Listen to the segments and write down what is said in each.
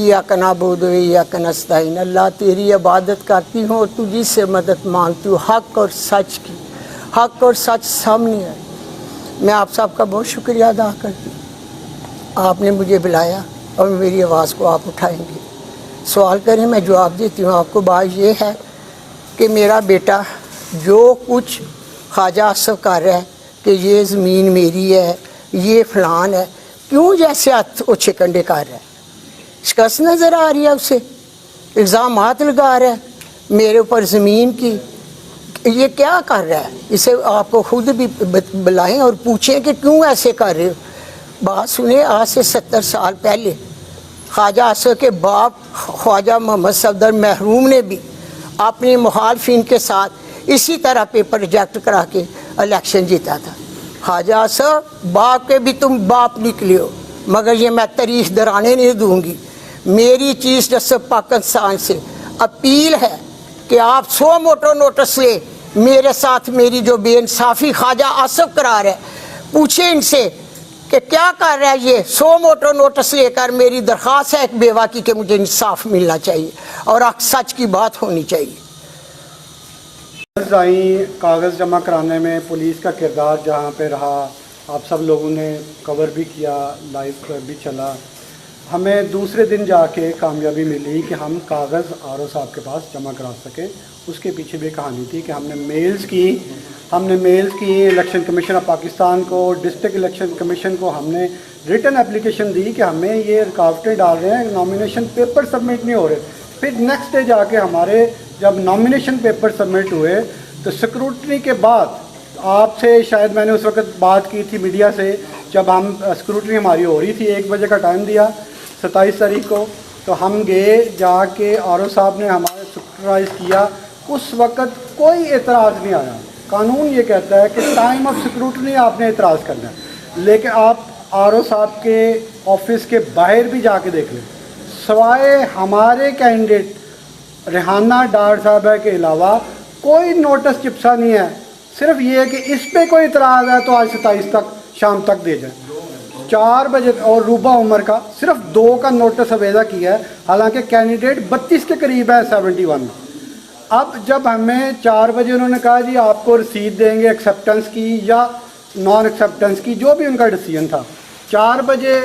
इय्याक नअबुदु व इय्याक नस्तईन। अल्लाह तेरी इबादत करती हूँ और तुझी से मदद मांगती हूँ हक और सच की। हक और सच सामने है। मैं आप सबका बहुत शुक्रिया अदा करती हूँ, आपने मुझे बुलाया और मेरी आवाज़ को आप उठाएंगे। सवाल करें मैं जवाब देती हूँ आपको। बात ये है कि मेरा बेटा जो कुछ ख्वाजा आसफ कर रहा है कि ये ज़मीन मेरी है, ये फलान है, क्यों जैसे हाथ ओछे कंडे कर रहा है? शिकस्त नज़र आ रही है उसे, इल्ज़ामात लगा रहा है मेरे ऊपर ज़मीन की। ये क्या कर रहा है? इसे आपको खुद भी बुलाएं और पूछें कि क्यों ऐसे कर रहे हो। बात सुने, आज से 70 साल पहले ख्वाजा आसफ के बाप ख्वाजा मोहम्मद सफदर महरूम ने भी अपने मुखालफिन के साथ इसी तरह पेपर रिजेक्ट करा के इलेक्शन जीता था। ख्वाजा आसफ, बाप के भी तुम बाप निकले हो, मगर ये मैं तारीख दराने नहीं दूंगी। मेरी चीफ जस्टिस पाकिस्तान से अपील है कि आप 100 मोटो नोटिस ले मेरे साथ मेरी जो बेइंसाफ़ी ख्वाजा आसफ करा रहा है, पूछे इनसे कि क्या कर रहा है ये। 100 मोटो नोटिस लेकर मेरी दरख्वास्त है एक बेवा की कि मुझे इंसाफ मिलना चाहिए और सच की बात होनी चाहिए। कागज़ जमा कराने में पुलिस का किरदार जहाँ पे रहा, आप सब लोगों ने कवर भी किया, लाइव भी चला। हमें दूसरे दिन जाके कामयाबी मिली कि हम कागज़ आरओ साहब के पास जमा करा सकें। उसके पीछे भी कहानी थी कि हमने मेल्स की इलेक्शन कमीशन ऑफ पाकिस्तान को, डिस्ट्रिक्ट इलेक्शन कमीशन को हमने रिटन एप्लीकेशन दी कि हमें ये रुकावटें डाल रहे हैं, नॉमिनेशन पेपर सबमिट नहीं हो रहे। फिर नेक्स्ट डे जाके हमारे जब नॉमिनेशन पेपर सबमिट हुए तो स्क्रूटनी के बाद, आपसे शायद मैंने उस वक्त बात की थी मीडिया से, जब हम स्क्रूटनी हमारी हो रही थी, 1 बजे का टाइम दिया 27 तारीख को, तो हम गए, जाके आरओ साहब ने हमारे स्क्रूटनाइज किया। उस वक्त कोई एतराज़ नहीं आया। कानून ये कहता है कि टाइम ऑफ स्क्रूटनी आपने एतराज़ करना है, लेकिन आप आरओ साहब के ऑफिस के बाहर भी जाके देख लें, सवाए हमारे कैंडिडेट रेहाना डार साहब के अलावा कोई नोटिस चिपसा नहीं है। सिर्फ ये है कि इस पे कोई इतराज़ है तो आज 27 तक शाम तक दे जाए। 4 बजे और रूबा उमर का सिर्फ 2 का नोटिस अवेदा किया है, हालांकि कैंडिडेट 32 के करीब है 71। अब जब हमें 4 बजे उन्होंने कहा जी आपको रसीद देंगे एक्सेप्टेंस की या नॉन एक्सेप्टेंस की, जो भी उनका डिसीजन था। 4 बजे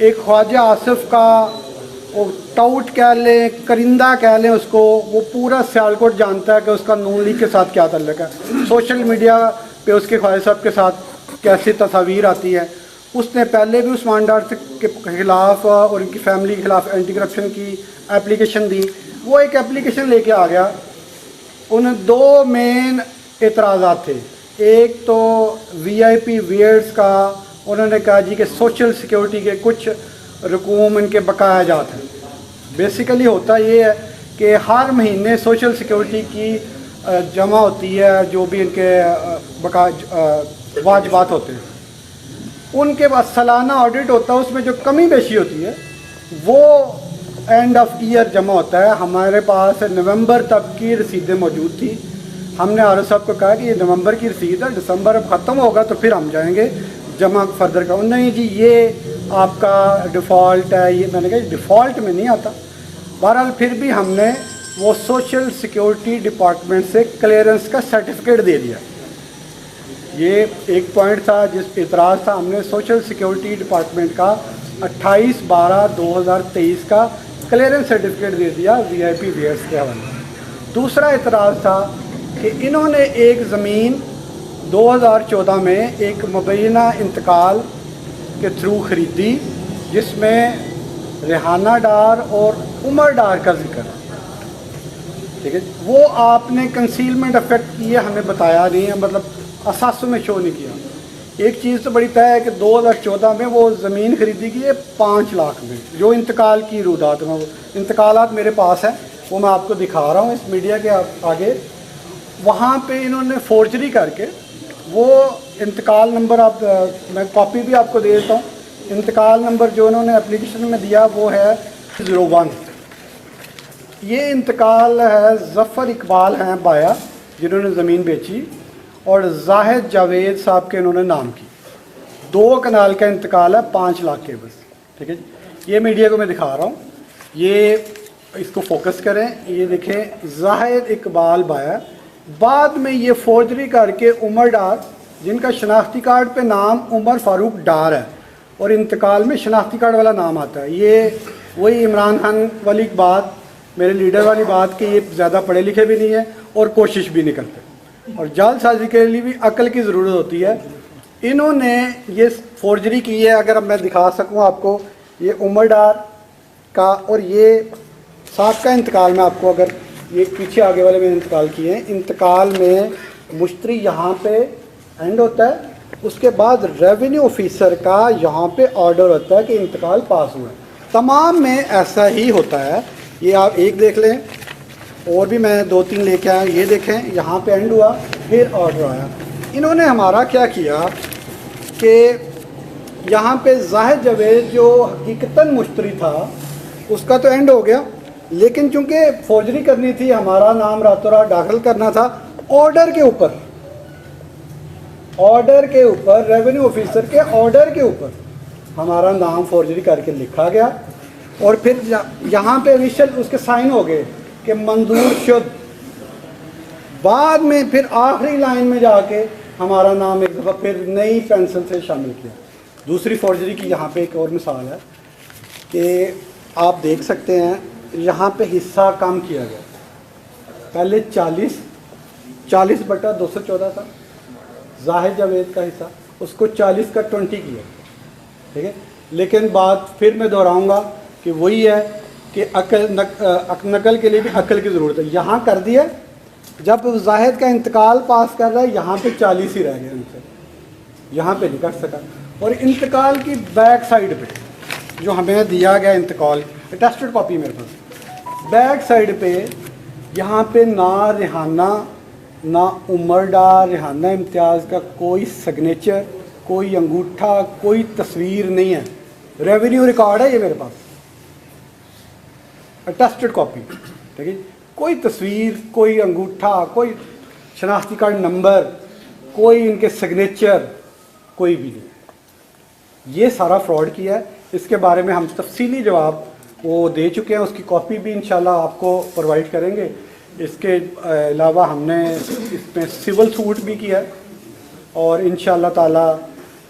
एक ख्वाजा आसिफ का वो टाउट कह लें, करिंदा कह लें उसको, वो पूरा सियालकोट जानता है कि उसका नून लीग के साथ क्या ताल्लुक है। सोशल मीडिया पे उसके ख्वाजा साहब के साथ कैसी तस्वीर आती है। उसने पहले भी उस्मान डार के ख़िलाफ़ और उनकी फैमिली के ख़िलाफ़ एंटी करप्शन की एप्लीकेशन दी। वो एक एप्लीकेशन लेके आ गया। उन 2 मेन एतराज़ात थे। एक तो VIP वेयर्स का, उन्होंने कहा जी कि सोशल सिक्योरिटी के कुछ रकूम इनके बकाया जात हैं। बेसिकली होता ये है कि हर महीने सोशल सिक्योरिटी की जमा होती है, जो भी इनके वाजिबात होते हैं, उनके बाद सालाना ऑडिट होता है, उसमें जो कमी बेशी होती है वो एंड ऑफ ईयर जमा होता है। हमारे पास नवंबर तक की रसीदें मौजूद थी। हमने आरओ साहब को कहा कि ये नवंबर की रसीद है, दिसंबर अब ख़त्म होगा तो फिर हम जाएंगे जमा फर्दर का। नहीं जी ये आपका डिफ़ॉल्ट है। ये मैंने कहा डिफ़ॉल्ट में नहीं आता। बहरहाल फिर भी हमने वो सोशल सिक्योरिटी डिपार्टमेंट से क्लियरेंस का सर्टिफिकेट दे दिया। ये एक पॉइंट था जिस एतराज़ था। हमने सोशल सिक्योरिटी डिपार्टमेंट का 28/12/2023 का क्लियरेंस सर्टिफिकेट दे दिया VIP वेयर्स के हवाले। दूसरा एतराज़ था कि इन्होंने एक ज़मीन 2014 में एक मुबैना इंतकाल के थ्रू ख़रीदी, जिसमें रेहाना डार और उमर डार का जिक्र है। ठीक है, वो आपने कंसीलमेंट इफेक्ट किया, हमें बताया नहीं है, मतलब असासों में शो नहीं किया। एक चीज़ तो बड़ी तय है कि 2014 में वो ज़मीन खरीदी गई है 5 लाख में, जो इंतकाल की रुदात में, वो इंतकालात मेरे पास है, वो मैं आपको दिखा रहा हूँ इस मीडिया के आगे। वहाँ पे इन्होंने फोर्जरी करके वो इंतकाल नंबर, आप मैं कॉपी भी आपको दे देता हूँ। इंतकाल नंबर जो उन्होंने एप्लीकेशन में दिया वो है 01। ये इंतकाल है ज़फ़र इकबाल हैं बाया, जिन्होंने ज़मीन बेची, और जाहिद जावेद साहब के इन्होंने नाम की। 2 कनाल का इंतकाल है 5 लाख के बस। ठीक है जी, ये मीडिया को मैं दिखा रहा हूँ। یہ اس کو فوکس کریں, یہ دیکھیں زاہد اقبال بایا, بعد میں یہ فورجری کر کے عمر ڈار, جن کا شناختی کارڈ پہ نام عمر فاروق ڈار ہے اور انتقال میں شناختی کارڈ والا نام آتا ہے. یہ وہی عمران خان والی بات, میرے لیڈر والی بات کہ یہ زیادہ پڑھے لکھے بھی نہیں ہیں اور کوشش بھی نہیں کرتے, اور جال سازی کے لیے بھی عقل کی ضرورت ہوتی ہے. انہوں نے یہ فورجری کی ہے, اگر اب میں دکھا سکوں آپ کو, یہ عمر ڈار کا اور یہ ساتھ کا انتقال میں آپ کو, اگر یہ پیچھے آگے والے میں انتقال کیے ہیں, انتقال میں مشتری یہاں پہ اینڈ ہوتا ہے, اس کے بعد ریونیو آفیسر کا یہاں پہ آرڈر ہوتا ہے کہ انتقال پاس ہوا ہے. تمام میں ایسا ہی ہوتا ہے. یہ آپ ایک دیکھ لیں, اور بھی میں 2-3 لے کے آیا, یہ دیکھیں یہاں پہ اینڈ ہوا پھر آرڈر آیا. انہوں نے ہمارا کیا کیا کہ یہاں پہ زاہد جاوید جو حقیقتاً مشتری تھا اس کا تو اینڈ ہو گیا, لیکن چونکہ فورجری کرنی تھی, ہمارا نام راتوں رات داخل کرنا تھا, آرڈر کے اوپر ریونیو آفیسر کے آرڈر کے اوپر ہمارا نام فورجری کر کے لکھا گیا, اور پھر یہاں پہ انیشل اس کے سائن ہو گئے کہ منظور شد. بعد میں پھر آخری لائن میں جا کے ہمارا نام ایک دفعہ پھر نئی پینسل سے شامل کیا. دوسری فورجری کی یہاں پہ ایک اور مثال ہے کہ آپ دیکھ سکتے ہیں یہاں پہ حصہ کم کیا گیا. پہلے 40/214 تھا زاہد جاوید کا حصہ, اس کو 40/20 کیا, ٹھیک ہے. لیکن بات پھر میں دہراؤں گا کہ وہی ہے کہ نقل کے لیے بھی عقل کی ضرورت ہے. یہاں کر دیا, جب زاہد کا انتقال پاس کر رہا ہے یہاں پہ 40 ہی رہ گئے ان سے, یہاں پہ نہیں کر سکا. اور انتقال کی بیک سائڈ پہ جو ہمیں دیا گیا انتقال, اٹیسٹڈ کاپی میرے پاس, بیک سائڈ پہ یہاں پہ نہ ریحانہ نہ عمر ڈار ریحانہ امتیاز کا کوئی سگنیچر, کوئی انگوٹھا, کوئی تصویر نہیں ہے. ریونیو ریکارڈ ہے یہ میرے پاس, اٹیسٹڈ کاپی, ٹھیک ہے. کوئی تصویر, کوئی انگوٹھا, کوئی شناختی کارڈ نمبر, کوئی ان کے سگنیچر, کوئی بھی نہیں. یہ سارا فراڈ کیا ہے. اس کے بارے میں ہم تفصیلی جواب وہ دے چکے ہیں, اس کی کاپی بھی انشاءاللہ آپ کو پرووائڈ کریں گے. اس کے علاوہ ہم نے اس میں سول سوٹ بھی کیا ہے, اور انشاءاللہ تعالی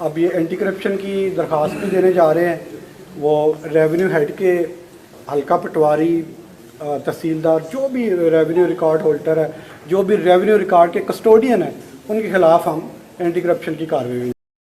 اب یہ اینٹی کرپشن کی درخواست بھی دینے جا رہے ہیں. وہ ریونیو ہیڈ کے حلقہ پٹواری, تحصیلدار, جو بھی ریونیو ریکارڈ ہولڈر ہے, جو بھی ریونیو ریکارڈ کے کسٹوڈین ہیں, ان کے خلاف ہم اینٹی کرپشن کی کارروائی